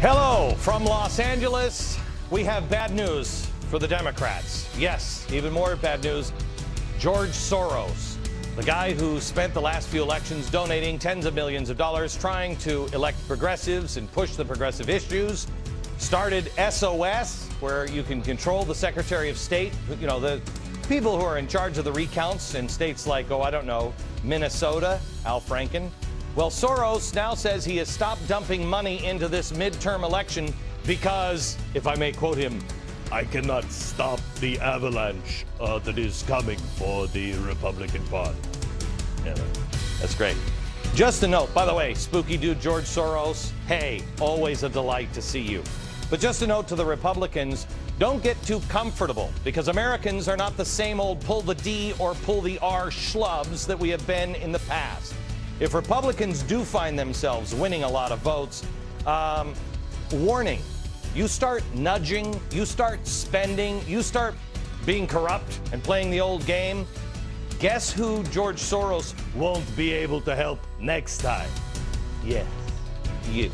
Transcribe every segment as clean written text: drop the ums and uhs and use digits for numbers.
Hello from Los Angeles. We have bad news for the Democrats. Yes, even more bad news. George Soros, the guy who spent the last few elections donating tens of millions of dollars trying to elect progressives and push the progressive issues, started SOS, where you can control the Secretary of State, you know, the people who are in charge of the recounts in states like, oh, I don't know, Minnesota, Al Franken. Well, Soros now says he has stopped dumping money into this midterm election because, if I may quote him, I cannot stop the avalanche that is coming for the Republican Party. Yeah, that's great. Just a note, by the way, spooky dude George Soros, hey, always a delight to see you. But just a note to the Republicans, don't get too comfortable, because Americans are not the same old pull the D or pull the R schlubs that we have been in the past. If Republicans do find themselves winning a lot of votes, warning, you start nudging, you start spending, you start being corrupt and playing the old game, guess who George Soros won't be able to help next time? Yes, you.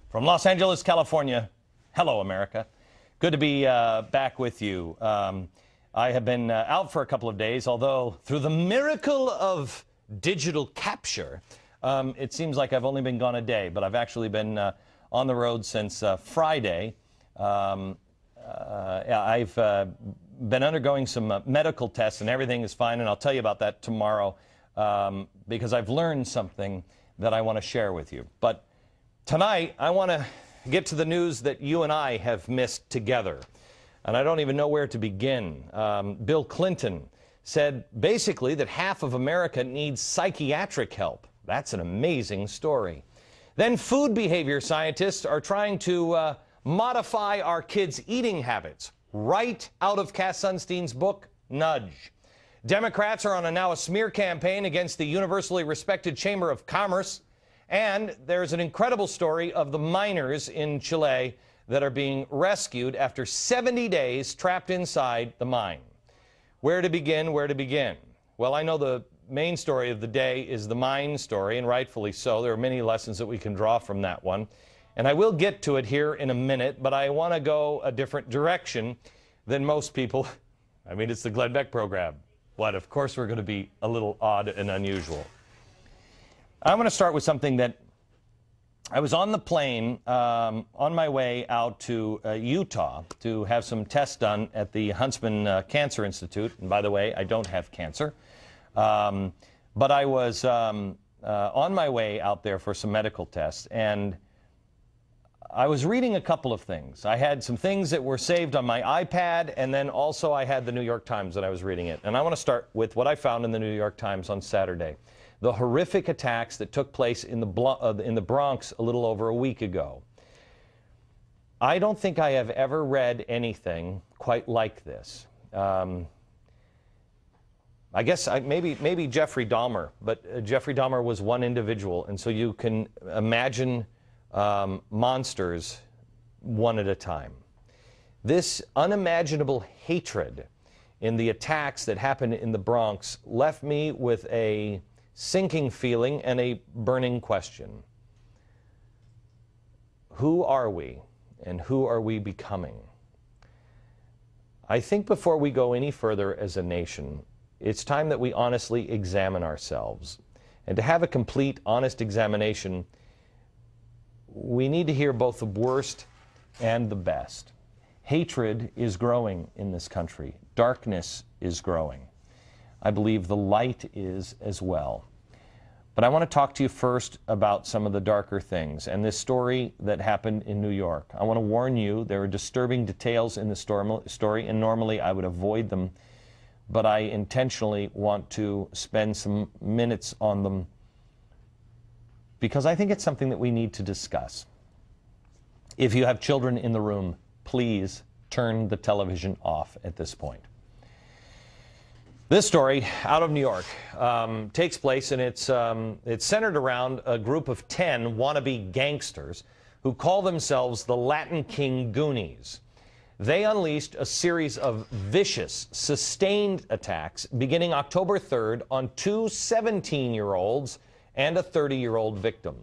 From Los Angeles, California, hello, America. Good to be back with you. I have been out for a couple of days, although through the miracle of digital capture, it seems like I've only been gone a day, but I've actually been on the road since Friday. I've been undergoing some medical tests, and everything is fine, and I'll tell you about that tomorrow because I've learned something that I want to share with you. But tonight, I want to get to the news that you and I have missed together. And I don't even know where to begin. Bill Clinton said basically that half of America needs psychiatric help. That's an amazing story. Then food behavior scientists are trying to modify our kids' eating habits right out of Cass Sunstein's book, Nudge. Democrats are on now a smear campaign against the universally respected Chamber of Commerce. And there's an incredible story of the miners in Chile that are being rescued after 70 days trapped inside the mine. Where to begin, where to begin? Well, I know the main story of the day is the mine story, and rightfully so. There are many lessons that we can draw from that one. And I will get to it here in a minute, but I want to go a different direction than most people. I mean, it's the Glenn Beck program. What? Of course we're going to be a little odd and unusual. I'm going to start with something that I was on the plane on my way out to Utah to have some tests done at the Huntsman Cancer Institute. And by the way, I don't have cancer. But I was on my way out there for some medical tests. And I was reading a couple of things. I had some things that were saved on my iPad, and then also I had the New York Times that I was reading it. And I want to start with what I found in the New York Times on Saturday. The horrific attacks that took place in the Bronx a little over a week ago. I don't think I have ever read anything quite like this. I guess maybe Jeffrey Dahmer, but Jeffrey Dahmer was one individual, and so you can imagine monsters one at a time. This unimaginable hatred in the attacks that happened in the Bronx left me with a sinking feeling and a burning question. Who are we, and who are we becoming? I think before we go any further as a nation, it's time that we honestly examine ourselves. And to have a complete, honest examination, we need to hear both the worst and the best. Hatred is growing in this country. Darkness is growing. I believe the light is as well. But I want to talk to you first about some of the darker things and this story that happened in New York. I want to warn you, there are disturbing details in the story, and normally I would avoid them, but I intentionally want to spend some minutes on them because I think it's something that we need to discuss. If you have children in the room, please turn the television off at this point. This story out of New York takes place, and it's centered around a group of 10 wannabe gangsters who call themselves the Latin King Goonies. They unleashed a series of vicious, sustained attacks beginning October 3rd on two 17-year-olds and a 30-year-old victim.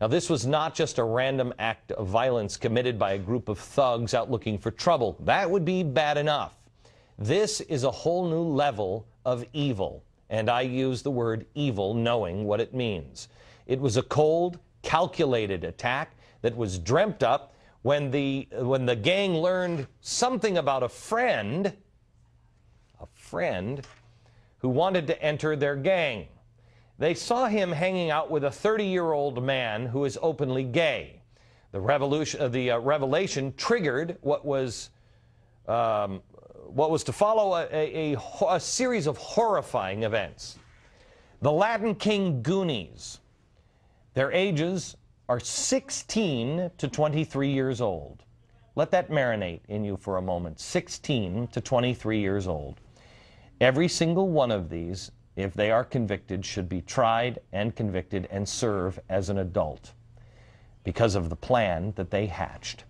Now, this was not just a random act of violence committed by a group of thugs out looking for trouble. That would be bad enough. This is a whole new level of evil, and I use the word evil knowing what it means. It was a cold, calculated attack that was dreamt up when the gang learned something about a friend who wanted to enter their gang. They saw him hanging out with a 30-year-old man who is openly gay. The revelation triggered what was to follow a series of horrifying events. The Latin King Goonies, their ages are 16 to 23 years old. Let that marinate in you for a moment. 16 to 23 years old. Every single one of these, if they are convicted, should be tried and convicted and serve as an adult because of the plan that they hatched.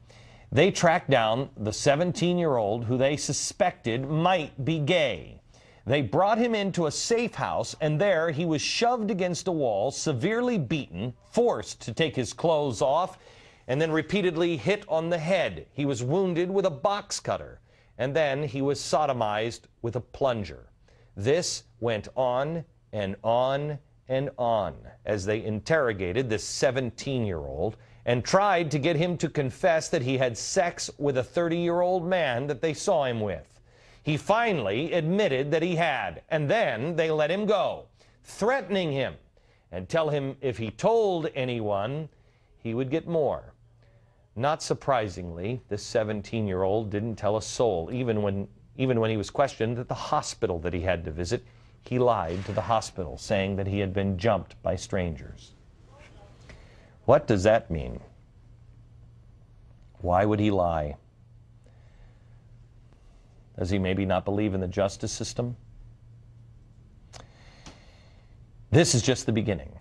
They tracked down the 17-year-old who they suspected might be gay. They brought him into a safe house, and there he was shoved against a wall, severely beaten, forced to take his clothes off, and then repeatedly hit on the head. He was wounded with a box cutter, and then he was sodomized with a plunger. This went on and on and on as they interrogated this 17-year-old and tried to get him to confess that he had sex with a 30-year-old man that they saw him with. He finally admitted that he had, and then they let him go, threatening him and tell him if he told anyone, he would get more. Not surprisingly, this 17-year-old didn't tell a soul. Even when he was questioned at the hospital that he had to visit, he lied to the hospital, saying that he had been jumped by strangers. What does that mean? Why would he lie? Does he maybe not believe in the justice system? This is just the beginning.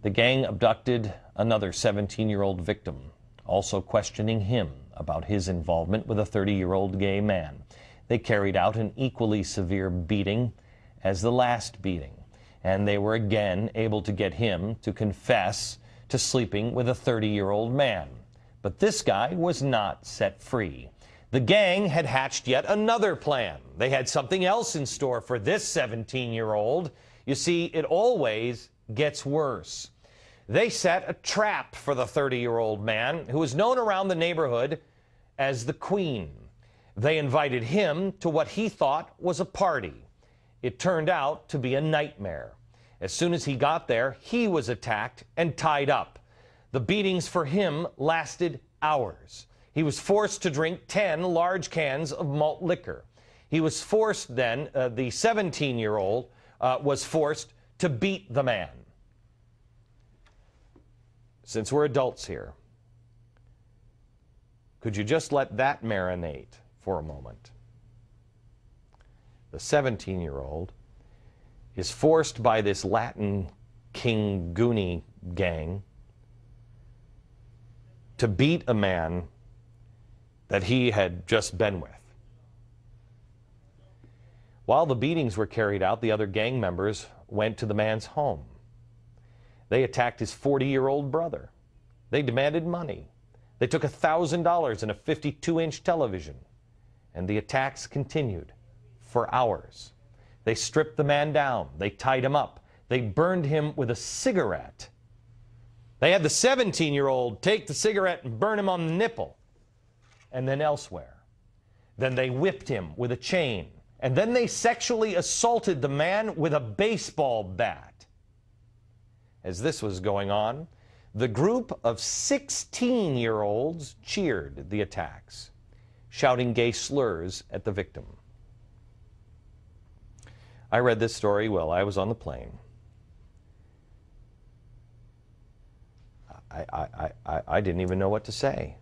The gang abducted another 17-year-old victim, also questioning him about his involvement with a 30-year-old gay man. They carried out an equally severe beating as the last beating, and they were again able to get him to confess to sleeping with a 30-year-old man. But this guy was not set free. The gang had hatched yet another plan. They had something else in store for this 17-year-old. You see, it always gets worse. They set a trap for the 30-year-old man, who was known around the neighborhood as the Queen. They invited him to what he thought was a party. It turned out to be a nightmare. As soon as he got there, he was attacked and tied up. The beatings for him lasted hours. He was forced to drink 10 large cans of malt liquor. He was forced then, the 17-year-old was forced to beat the man. Since we're adults here, could you just let that marinate for a moment? The 17-year-old is forced by this Latin King Goonie gang to beat a man that he had just been with. While the beatings were carried out, the other gang members went to the man's home. They attacked his 40-year-old brother. They demanded money. They took $1,000 and a 52-inch television. And the attacks continued for hours. They stripped the man down. They tied him up. They burned him with a cigarette. They had the 17-year-old take the cigarette and burn him on the nipple, and then elsewhere. Then they whipped him with a chain. And then they sexually assaulted the man with a baseball bat. As this was going on, the group of 16-year-olds cheered the attacks, shouting gay slurs at the victim. I read this story while I was on the plane. I didn't even know what to say.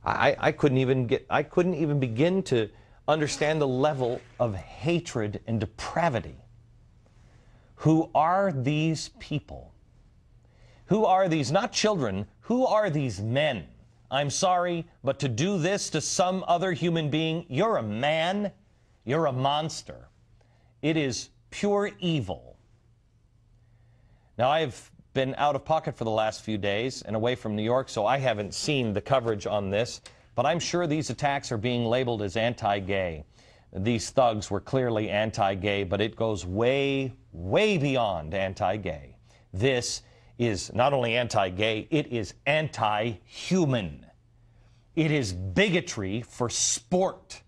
I couldn't even begin to understand the level of hatred and depravity. Who are these people? Who are these, not children, Who are these men? I'm sorry, but to do this to some other human being, you're a man, you're a monster. It is pure evil. Now, I've been out of pocket for the last few days and away from New York, so I haven't seen the coverage on this, but I'm sure these attacks are being labeled as anti-gay. These thugs were clearly anti-gay, but it goes way, way beyond anti-gay. This is not only anti-gay, it is anti-human. It is bigotry for sport.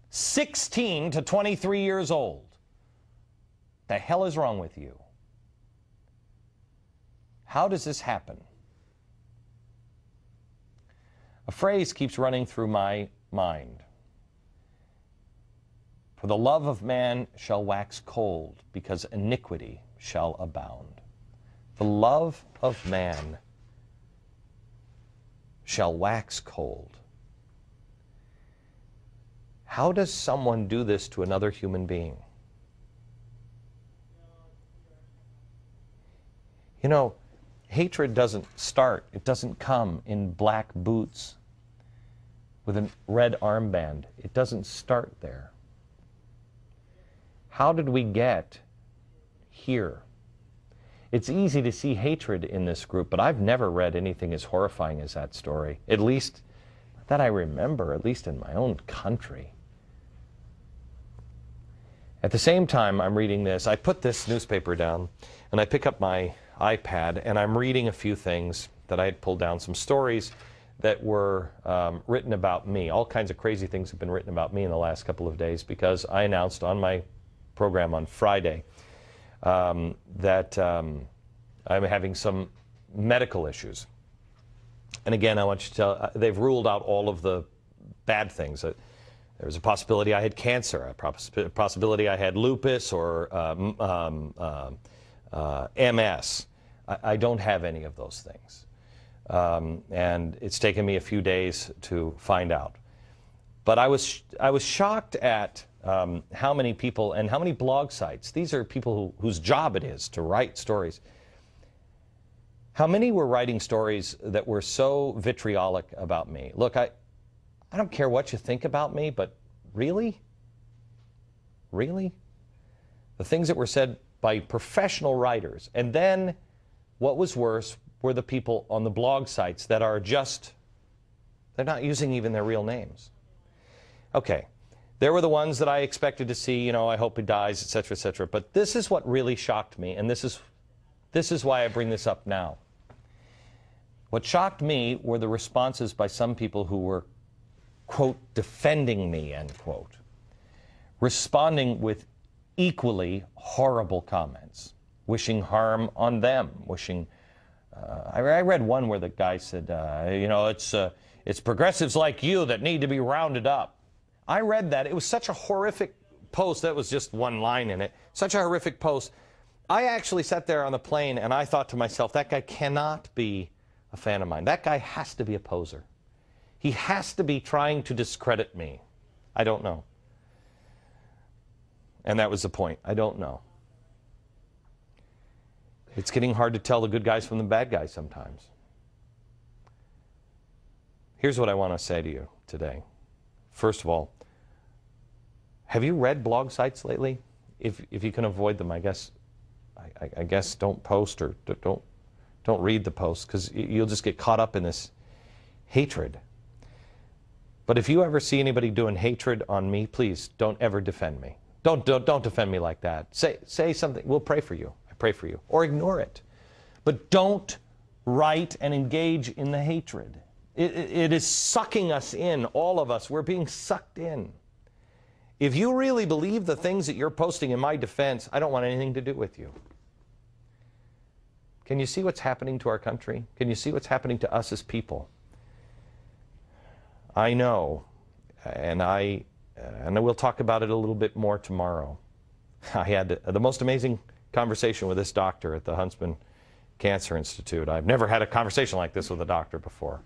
16 to 23 years old. The hell is wrong with you? How does this happen? A phrase keeps running through my mind. For the love of man shall wax cold, because iniquity shall abound. The love of man shall wax cold. How does someone do this to another human being? You know, hatred doesn't start, it doesn't come in black boots with a red armband. It doesn't start there. How did we get here? It's easy to see hatred in this group, but I've never read anything as horrifying as that story, at least that I remember, at least in my own country. At the same time I'm reading this, I put this newspaper down and I pick up my iPad and I'm reading a few things that I had pulled down, some stories that were written about me. All kinds of crazy things have been written about me in the last couple of days because I announced on my program on Friday that I'm having some medical issues. And again, I want you to tell, they've ruled out all of the bad things. There was a possibility I had cancer, a possibility I had lupus or MS. I don't have any of those things. And it's taken me a few days to find out. But I was shocked at how many people and how many blog sites, these are people whose job it is to write stories, how many were writing stories that were so vitriolic about me. Look, I don't care what you think about me, but really? Really? The things that were said by professional writers. And then what was worse were the people on the blog sites that are just, they're not using even their real names. Okay, there were the ones that I expected to see, you know, I hope he dies, etc., etc. But this is what really shocked me, and this is why I bring this up now. What shocked me were the responses by some people who were, quote, defending me, end quote, responding with equally horrible comments, wishing harm on them, wishing, I read one where the guy said, you know, it's progressives like you that need to be rounded up. I read that. It was such a horrific post. That was just one line in it. Such a horrific post. I actually sat there on the plane and I thought to myself, that guy cannot be a fan of mine. That guy has to be a poser. He has to be trying to discredit me. I don't know. And that was the point. I don't know. It's getting hard to tell the good guys from the bad guys sometimes. Here's what I want to say to you today. First of all, have you read blog sites lately? If you can avoid them, I guess don't post or don't read the posts, because you'll just get caught up in this hatred. But if you ever see anybody doing hatred on me, please don't ever defend me. Don't defend me like that. Say something. We'll pray for you. I pray for you. Or ignore it. But don't write and engage in the hatred. It is sucking us in, all of us. We're being sucked in. If you really believe the things that you're posting in my defense, I don't want anything to do with you. Can you see what's happening to our country? Can you see what's happening to us as people? I know, and we'll talk about it a little bit more tomorrow. I had the most amazing conversation with this doctor at the Huntsman Cancer Institute. I've never had a conversation like this with a doctor before.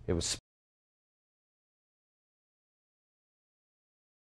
It was